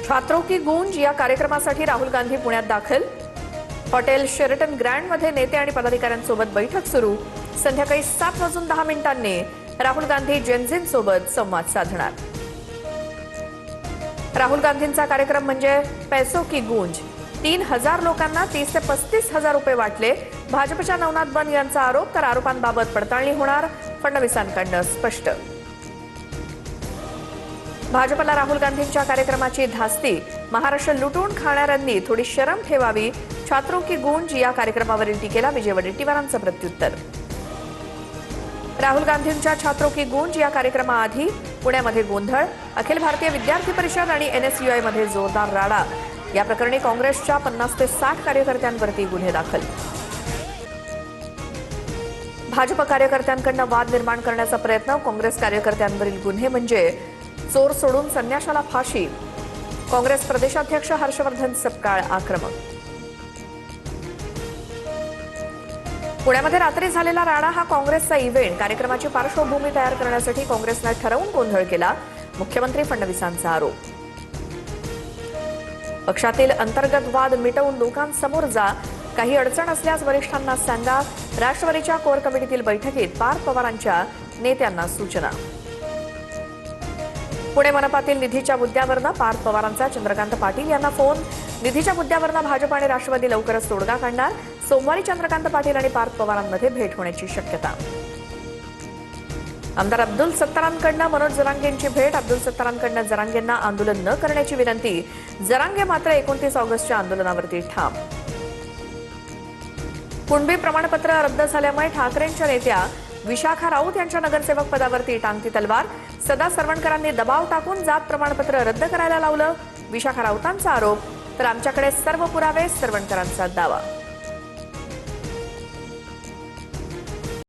छात्रों की गूंज या कार्यक्रमासाठी राहुल गांधी पुण्यात दाखल। हॉटेल शेरटन ग्रँडमध्ये नेते आणि पदाधिकाऱ्यांसोबत बैठक सुरू। संध्याकाळी 7:10 राहुल गांधी जेनझींसोबत संवाद साधणार। राहुल गांधींचा कार्यक्रम म्हणजे पैसों की गूंज। 3,000 लोकांना 30 ते 35 हजार रुपये वाटले। भाजपच्या नवनाथ बन यांचा आरोप, तर आरोपांबाबत पडताळणी होणार, फडणवीसांकडून स्पष्ट। भाजपला राहुल गांधींच्या कार्यक्रमाची धास्ती। महाराष्ट्र लुटून खाणाऱ्यांनी थोडी शरम ठेवावी। छात्रों की गूंज या कार्यक्रमावरील टीकेला विजय वडेट्टीवारांचं प्रत्युत्तर। राहुल गांधींच्या छात्रों की गूंज या कार्यक्रमाआधी पुण्यामध्ये गोंधळ। अखिल भारतीय विद्यार्थी परिषद आणि NSUI मध्ये जोरदार राडा। या प्रकरणी काँग्रेसच्या 50 ते 60 कार्यकर्त्यांवरती गुन्हे दाखल। भाजप कार्यकर्त्यांकडून वाद निर्माण करण्याचा प्रयत्न। काँग्रेस कार्यकर्त्यांवरील गुन्हे म्हणजे चोर सोडून संन्याशाला फाशी। काँग्रेस प्रदेशाध्यक्ष हर्षवर्धन सपकाळ आक्रमक। पुण्यामध्ये रात्री झालेला राडा हा काँग्रेसचा इव्हेंट। कार्यक्रमाची पार्श्वभूमी तयार करण्यासाठी काँग्रेसने ठरवून गोंधळ केला। मुख्यमंत्री फडणवीसांचा आरोप। पक्षातील अंतर्गत वाद मिटवून लोकांसमोर जा। काही अडचण असल्यास वरिष्ठांना सांगा। राष्ट्रवादीच्या कोर कमिटीतील बैठकीत पार्थ पवारांच्या नेत्यांना सूचना। पुणे मनपातील निधीच्या मुद्द्यावरनं पार्थ पवारांचा चंद्रकांत पाटील यांना फोन। निधीच्या मुद्द्यावरनं भाजप आणि राष्ट्रवादी लवकरच तोडगा काढणार। सोमवारी चंद्रकांत पाटील आणि पार्थ पवारांमध्ये भेट होण्याची शक्यता। आमदार अब्दुल सत्तारांकडून मनोज जरांगेंची भेट। अब्दुल सत्तारांकडून जरांगेंना आंदोलन न करण्याची विनंती। जरांगे मात्र 29 ऑगस्टच्या आंदोलनावरती ठाम। कुणबी प्रमाणपत्र रद्द झाल्यामुळे ठाकरेंच्या नेत्या विशाखा राऊत यांच्या नगरसेवक पदावरती टांगती तलवार। सदा सरवणकरांनी दबाव टाकून जात प्रमाणपत्र रद्द करायला लावलं। विशाखा राऊतांचा आरोप, तर आमच्याकडे सर्व पुरावे, सरवणकरांचा दावा।